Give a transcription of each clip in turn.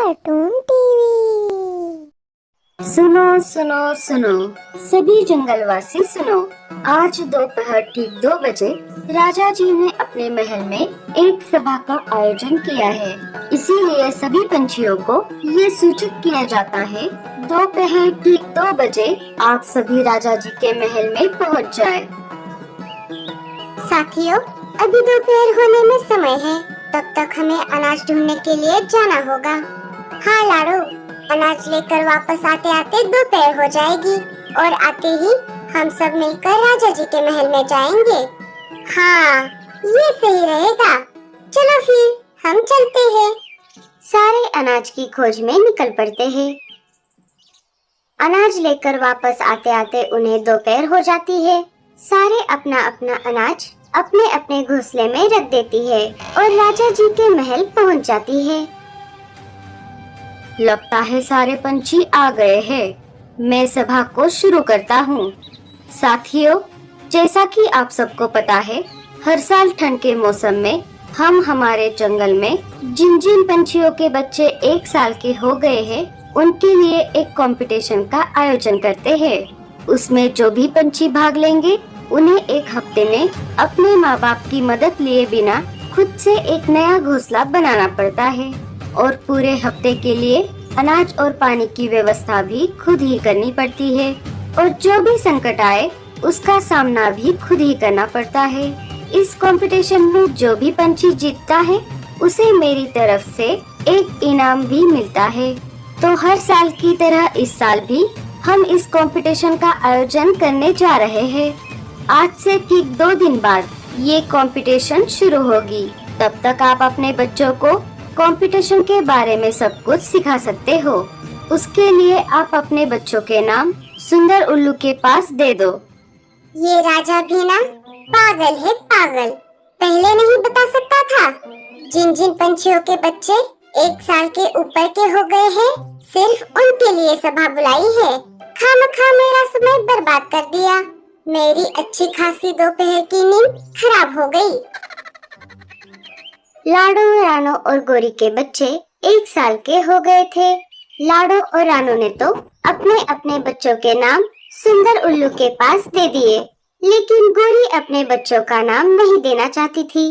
Cartoon TV. सुनो सुनो सुनो सभी जंगलवासी सुनो। आज दोपहर ठीक 2 बजे राजा जी ने अपने महल में एक सभा का आयोजन किया है। इसीलिए सभी पंछियों को ये सूचित किया जाता है दोपहर ठीक 2 बजे आप सभी राजा जी के महल में पहुंच जाए। साथियों, अभी दोपहर होने में समय है, तब तक हमें अनाज ढूंढने के लिए जाना होगा। हाँ लाडो, अनाज लेकर वापस आते आते दोपहर हो जाएगी और आते ही हम सब मिलकर राजा जी के महल में जाएंगे। हाँ, ये सही रहेगा। चलो फिर हम चलते हैं। सारे अनाज की खोज में निकल पड़ते हैं। अनाज लेकर वापस आते आते उन्हें दोपहर हो जाती है। सारे अपना अपना अनाज अपने अपने घोंसले में रख देती है और राजा जी के महल पहुंच जाती है। लगता है सारे पंछी आ गए हैं। मैं सभा को शुरू करता हूँ। साथियों, जैसा कि आप सबको पता है, हर साल ठंड के मौसम में हम हमारे जंगल में जिन जिन पंछियों के बच्चे 1 साल के हो गए हैं, उनके लिए एक कंपटीशन का आयोजन करते हैं। उसमें जो भी पंछी भाग लेंगे, उन्हें 1 हफ्ते में अपने माँ बाप की मदद लिए बिना खुद से एक नया घोंसला बनाना पड़ता है और पूरे हफ्ते के लिए अनाज और पानी की व्यवस्था भी खुद ही करनी पड़ती है और जो भी संकट आए उसका सामना भी खुद ही करना पड़ता है। इस कंपटीशन में जो भी पंछी जीतता है, उसे मेरी तरफ से एक इनाम भी मिलता है। तो हर साल की तरह इस साल भी हम इस कंपटीशन का आयोजन करने जा रहे हैं। आज से ठीक 2 दिन बाद ये कंपटीशन शुरू होगी। तब तक आप अपने बच्चों को कंपटीशन के बारे में सब कुछ सिखा सकते हो। उसके लिए आप अपने बच्चों के नाम सुंदर उल्लू के पास दे दो। ये राजा भी ना पागल है, पागल। पहले नहीं बता सकता था? जिन जिन पंछियों के बच्चे 1 साल के ऊपर के हो गए हैं, सिर्फ उनके लिए सभा बुलाई है। खामखा मेरा समय बर्बाद कर दिया। मेरी अच्छी खासी दोपहर की नींद खराब हो गई। लाडो, रानो और गोरी के बच्चे 1 साल के हो गए थे। लाडो और रानो ने तो अपने अपने बच्चों के नाम सुंदर उल्लू के पास दे दिए, लेकिन गोरी अपने बच्चों का नाम नहीं देना चाहती थी।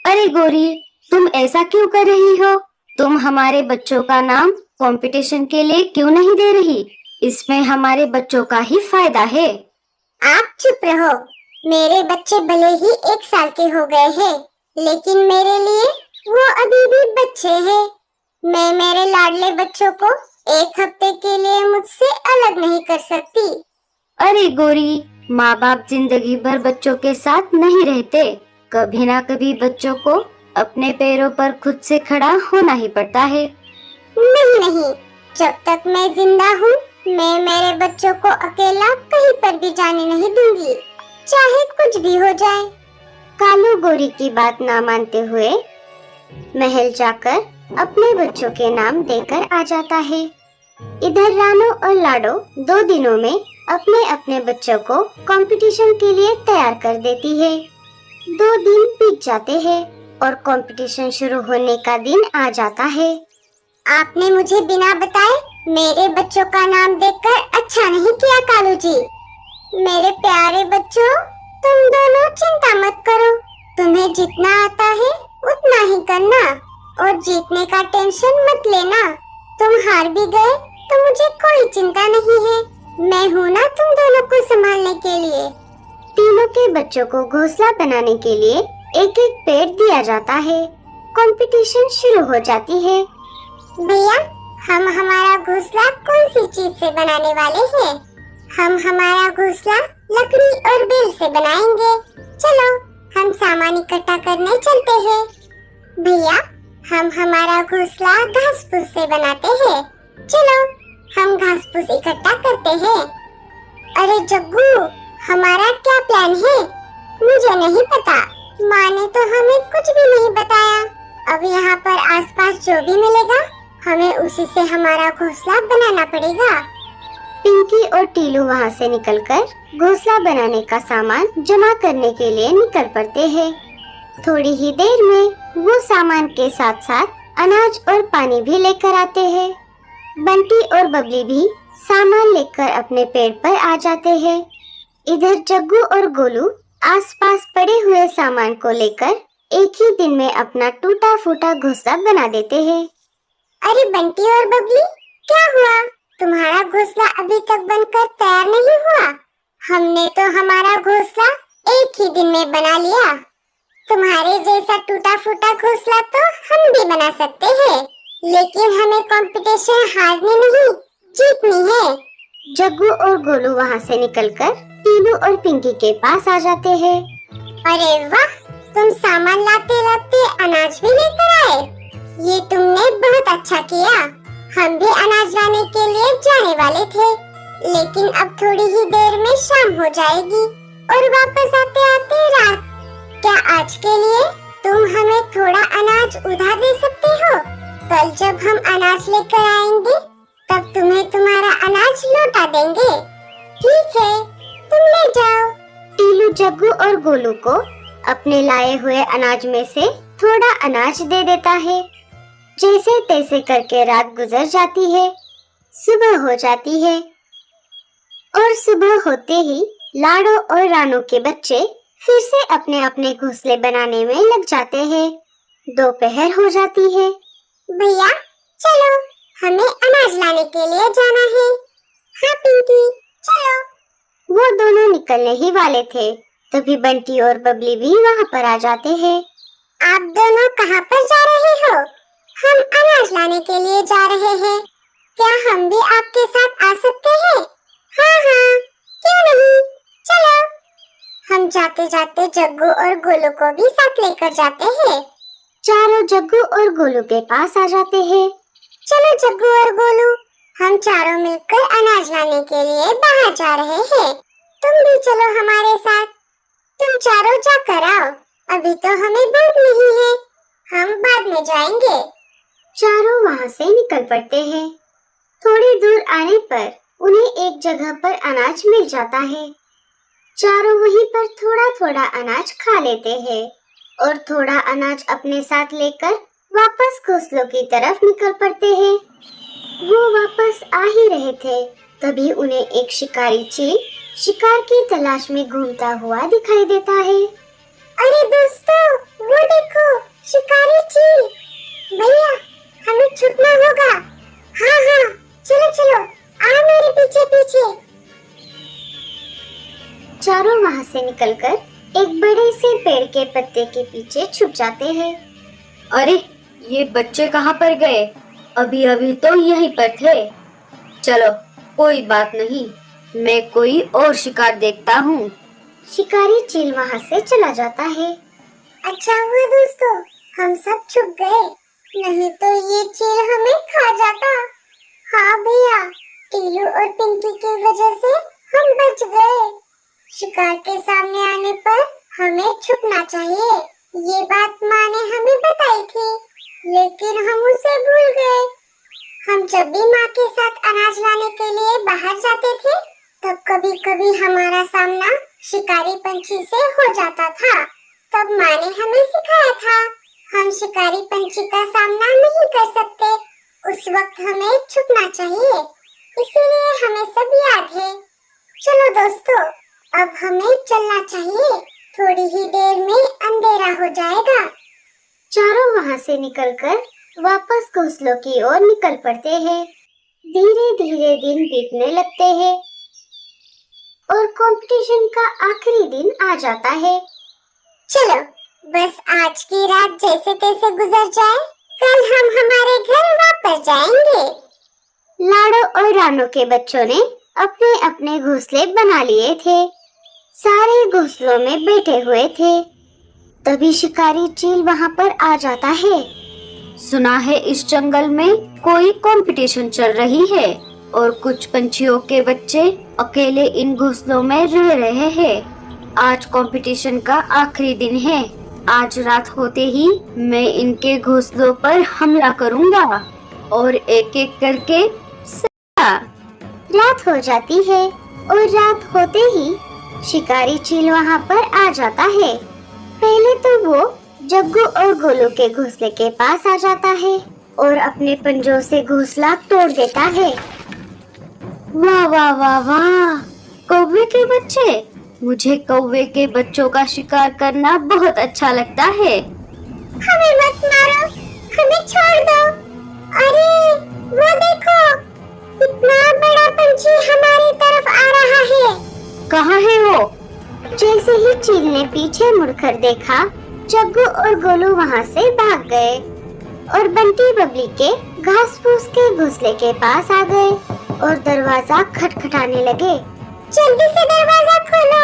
अरे गोरी, तुम ऐसा क्यों कर रही हो? तुम हमारे बच्चों का नाम कंपटीशन के लिए क्यों नहीं दे रही? इसमें हमारे बच्चों का ही फायदा है। आप चुप रहो। मेरे बच्चे भले ही 1 साल के हो गए हैं, लेकिन मेरे लिए वो अभी भी बच्चे हैं। मैं मेरे लाडले बच्चों को 1 हफ्ते के लिए मुझसे अलग नहीं कर सकती। अरे गोरी, माँ बाप जिंदगी भर बच्चों के साथ नहीं रहते। कभी ना कभी बच्चों को अपने पैरों पर खुद से खड़ा होना ही पड़ता है। नहीं नहीं, जब तक मैं जिंदा हूँ, मैं मेरे बच्चों को अकेला कहीं पर भी जाने नहीं दूंगी, चाहे कुछ भी हो जाए। कालू गोरी की बात ना मानते हुए महल जाकर अपने बच्चों के नाम देकर आ जाता है। इधर रानो और लाडो 2 दिनों में अपने अपने बच्चों को कंपटीशन के लिए तैयार कर देती है। 2 दिन बीत जाते हैं और कंपटीशन शुरू होने का दिन आ जाता है। आपने मुझे बिना बताए मेरे बच्चों का नाम देखकर अच्छा नहीं किया कालू जी। मेरे प्यारे बच्चों, तुम दोनों चिंता मत करो। तुम्हें जितना आता है उतना ही करना और जीतने का टेंशन मत लेना। तुम हार भी गए तो मुझे कोई चिंता नहीं है। मैं हूँ ना तुम दोनों को संभालने के लिए। तीनों के बच्चों को घोंसला बनाने के लिए एक एक पेड़ दिया जाता है। कंपटीशन शुरू हो जाती है। भैया, हम हमारा घोंसला कौन सी चीज से बनाने वाले हैं? हम हमारा घोंसला लकड़ी और बेल से बनाएंगे। चलो हम सामान इकट्ठा करने चलते हैं। भैया, हम हमारा घोंसला घास फूस से बनाते हैं। चलो हम घास फूस इकट्ठा करते हैं। अरे जग्गू, हमारा क्या प्लान है? मुझे नहीं पता। माँ ने तो हमें कुछ भी नहीं बताया। अब यहाँ पर आसपास जो भी मिलेगा, हमें उसी से हमारा घोंसला बनाना पड़ेगा। पिंकी और टीलू वहाँ से निकलकर घोंसला बनाने का सामान जमा करने के लिए निकल पड़ते हैं। थोड़ी ही देर में वो सामान के साथ साथ अनाज और पानी भी लेकर आते हैं। बंटी और बबली भी सामान लेकर अपने पेड़ पर आ जाते हैं। इधर जग्गू और गोलू आसपास पड़े हुए सामान को लेकर एक ही दिन में अपना टूटा फूटा घोंसला बना देते हैं। अरे बंटी और बबली, क्या हुआ? तुम्हारा घोंसला अभी तक बनकर तैयार नहीं हुआ? हमने तो हमारा घोंसला एक ही दिन में बना लिया। तुम्हारे जैसा टूटा फूटा घोंसला तो हम भी बना सकते हैं, लेकिन हमें कंपटीशन हारनी नहीं, जीतनी है। जग्गू और गोलू वहाँ से निकलकर टीलू और पिंकी के पास आ जाते हैं। अरे वाह, तुम सामान लाते लाते अनाज भी लेकर आए। ये तुमने बहुत अच्छा किया। हम भी अनाज लाने के लिए जाने वाले थे, लेकिन अब थोड़ी ही देर में शाम हो जाएगी और वापस आते आते रात। क्या आज के लिए तुम हमें थोड़ा अनाज उधार दे सकते हो? कल जब हम अनाज लेकर आएंगे तब तुम्हें तुम्हारा अनाज लौटा देंगे। ठीक है, तुम ले जाओ। टीलू जग्गू और गोलू को अपने लाए हुए अनाज में से थोड़ा अनाज दे देता है। जैसे तैसे करके रात गुजर जाती है। सुबह हो जाती है और सुबह होते ही लाडो और रानू के बच्चे फिर से अपने अपने घोंसले बनाने में लग जाते हैं। दोपहर हो जाती है। भैया चलो, हमें अनाज लाने के लिए जाना है। हाँ पिंकी, चलो। वो दोनों निकलने ही वाले थे, तभी बंटी और बबली भी वहाँ पर आ जाते हैं। आप दोनों कहाँ पर जा रहे हो? हम अनाज लाने के लिए जा रहे हैं। क्या हम भी आपके साथ आ सकते हैं? हाँ हाँ, क्यों नहीं, चलो। हम जाते जाते जग्गू और गोलू को भी साथ लेकर जाते हैं। चारों जग्गू और गोलू के पास आ जाते हैं। चलो जग्गू और गोलू, हम चारों मिलकर अनाज लाने के लिए बाहर जा रहे हैं। तुम भी चलो हमारे साथ। तुम चारों जाकर आओ, अभी तो हमें भूख नहीं है, हम बाद में जाएंगे। चारों वहाँ से निकल पड़ते हैं। थोड़ी दूर आने पर उन्हें एक जगह पर अनाज मिल जाता है। चारों वहीं पर थोड़ा थोड़ा अनाज खा लेते हैं और थोड़ा अनाज अपने साथ लेकर वापस घोंसलों की तरफ निकल पड़ते हैं। वो वापस आ ही रहे थे, तभी उन्हें एक शिकारी चील शिकार की तलाश में घूमता हुआ दिखाई देता है। अरे दोस्तों, वो देखो, शिकारी चील। भैया, हमें छुपना होगा। हाँ हाँ, चलो चलो, आओ मेरे पीछे पीछे। चारों वहाँ से निकलकर एक बड़े से पेड़ के पत्ते के पीछे छुप जाते हैं। अरे, ये बच्चे कहाँ पर गए? अभी अभी तो यहीं पर थे। चलो, कोई बात नहीं, मैं कोई और शिकार देखता हूँ। शिकारी चील वहाँ से चला जाता है। अच्छा हुआ दोस्तों, हम सब छुप गए, नहीं तो ये चील हमें खा जाता। हाँ भैया, टीलू और पिंकी की वजह से हम बच गए। शिकार के सामने आने पर हमें छुपना चाहिए, ये बात माँ ने हमें बताई थी, लेकिन हम उसे भूल गए। हम जब भी माँ के साथ अनाज लाने के लिए बाहर जाते थे, तब कभी कभी हमारा सामना शिकारी पंछी से हो जाता था। तब माँ ने हमें सिखाया था, हम शिकारी पंछी का सामना नहीं कर सकते, उस वक्त हमें छुपना चाहिए, इसीलिए हमें सब याद है। चलो दोस्तों, अब हमें चलना चाहिए, थोड़ी ही देर में अंधेरा हो जाएगा। चारों वहाँ से निकलकर वापस घोंसलों की ओर निकल पड़ते हैं। धीरे धीरे दिन बीतने लगते हैं और कंपटीशन का आखिरी दिन आ जाता है। चलो, बस आज की रात जैसे तैसे गुजर जाए, कल हम हमारे घर वापस जाएंगे। लाडो और रानू के बच्चों ने अपने अपने घोंसले बना लिए थे। सारे घोंसलों में बैठे हुए थे। तभी शिकारी चील वहाँ पर आ जाता है। सुना है इस जंगल में कोई कंपटीशन चल रही है और कुछ पंछियों के बच्चे अकेले इन घोंसलों में रह रहे हैं। आज कंपटीशन का आखिरी दिन है। आज रात होते ही मैं इनके घोंसलों पर हमला करूंगा और एक एक करके रात हो जाती है और रात होते ही शिकारी चील वहाँ पर आ जाता है। पहले तो वो जग्गू और गोलू के घोंसले के पास आ जाता है और अपने पंजों से घोंसला तोड़ देता है। वाह वाह वाह वाह, कौवे के बच्चे! मुझे कौवे के बच्चों का शिकार करना बहुत अच्छा लगता है। हमें मत मारो, हमें छोड़ दो। अरे वो देखो, कितना बड़ा पंछी हमारी तरफ आ रहा है। कहाँ है वो? जैसे ही चील ने पीछे मुड़कर देखा, जग्गू और गोलू वहाँ से भाग गए और बंटी बबली के घास फूस के घोंसले के पास आ गए और दरवाजा खटखटाने लगे। जल्दी से दरवाजा खोलो,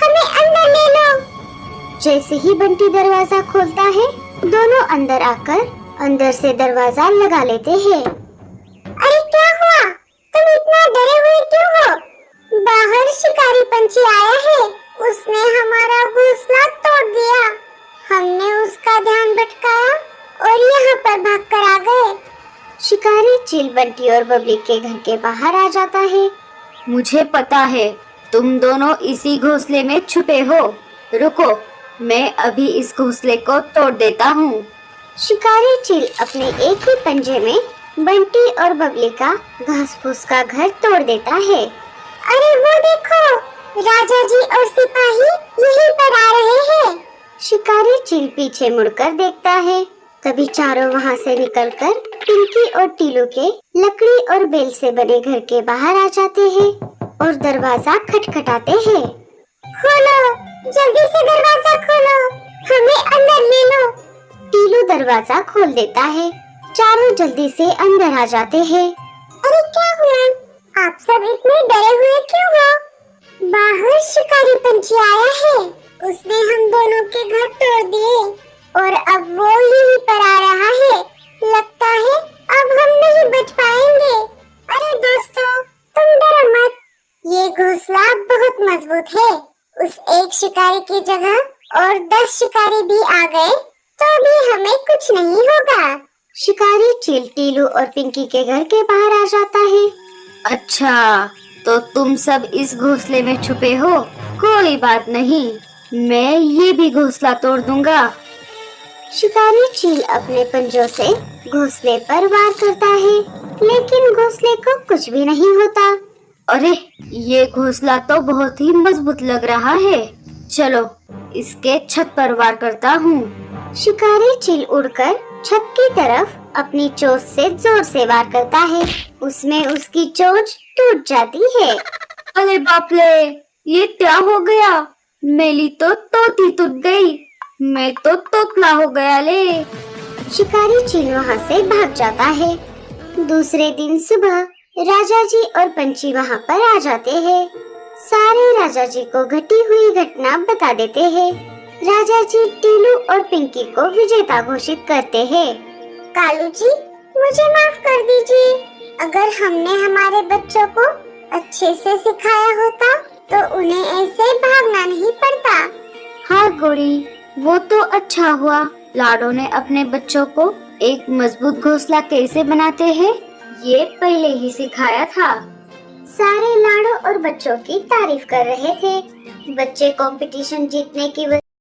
हमें अंदर ले लो। जैसे ही बंटी दरवाजा खोलता है, दोनों अंदर आकर अंदर से दरवाजा लगा लेते हैं। अरे क्या हुआ? तुम इतना डरे हुए क्यों हो? बाहर शिकारी पंछी आया है, उसने हमारा घोंसला तोड़ दिया। हमने उसका ध्यान भटकाया और यहाँ पर भागकर आ गए। शिकारी चील बंटी और बबली के घर के बाहर आ जाता है। मुझे पता है तुम दोनों इसी घोंसले में छुपे हो। रुको, मैं अभी इस घोंसले को तोड़ देता हूँ। शिकारी चील अपने एक ही पंजे में बंटी और बबली का घास फूस का घर तोड़ देता है। अरे वो देखो, राजा जी और सिपाही यहीं पर आ रहे हैं। शिकारी चील पीछे मुड़कर देखता है, तभी चारों वहाँ से निकलकर पिंकी और टीलू के लकड़ी और बेल से बने घर के बाहर आ जाते हैं और दरवाजा खटखटाते हैं। खोलो, जल्दी से दरवाजा खोलो, हमें अंदर ले लो। टीलू दरवाजा खोल देता है। चारों जल्दी से अंदर आ जाते हैं। अरे क्या हुआ? आप सब इतने डरे हुए क्यों हो? बाहर शिकारी पंछी आया है, उसने हम दोनों के घर तोड़ दिए और अब वो यहीं पर आ रहा है। लगता है अब हम नहीं बच पाएंगे। अरे दोस्तों, तुम डरो मत, ये घोंसला बहुत मजबूत है। उस एक शिकारी की जगह और 10 शिकारी भी आ गए तो भी हमें कुछ नहीं होगा। शिकारी चील टीलू और पिंकी के घर के बाहर आ जाता है। अच्छा, तो तुम सब इस घोंसले में छुपे हो? कोई बात नहीं, मैं ये भी घोंसला तोड़ दूंगा। शिकारी चील अपने पंजों से घोंसले पर वार करता है, लेकिन घोंसले को कुछ भी नहीं होता। अरे, ये घोंसला तो बहुत ही मजबूत लग रहा है। चलो, इसके छत पर वार करता हूँ। शिकारी चील उड़कर छत की तरफ अपनी चोंच से जोर से वार करता है। उसमें उसकी चोंच टूट जाती है। अरे बाप रे, ये क्या हो गया? मेरी तो तोती टूट गई। मैं तो तोतला हो गया ले। शिकारी चील वहाँ से भाग जाता है। दूसरे दिन सुबह राजा जी और पंछी वहाँ पर आ जाते हैं। सारे राजा जी को घटी हुई घटना बता देते हैं। राजा जी टीलू और पिंकी को विजेता घोषित करते हैं। कालू जी, मुझे माफ कर दीजिए। अगर हमने हमारे बच्चों को अच्छे से सिखाया होता तो उन्हें ऐसे भागना नहीं पड़ता। हाँ गोरी, वो तो अच्छा हुआ। लाडो ने अपने बच्चों को एक मजबूत घोंसला कैसे बनाते हैं ये पहले ही सिखाया था। सारे लाडो और बच्चों की तारीफ कर रहे थे। बच्चे कंपटीशन जीतने की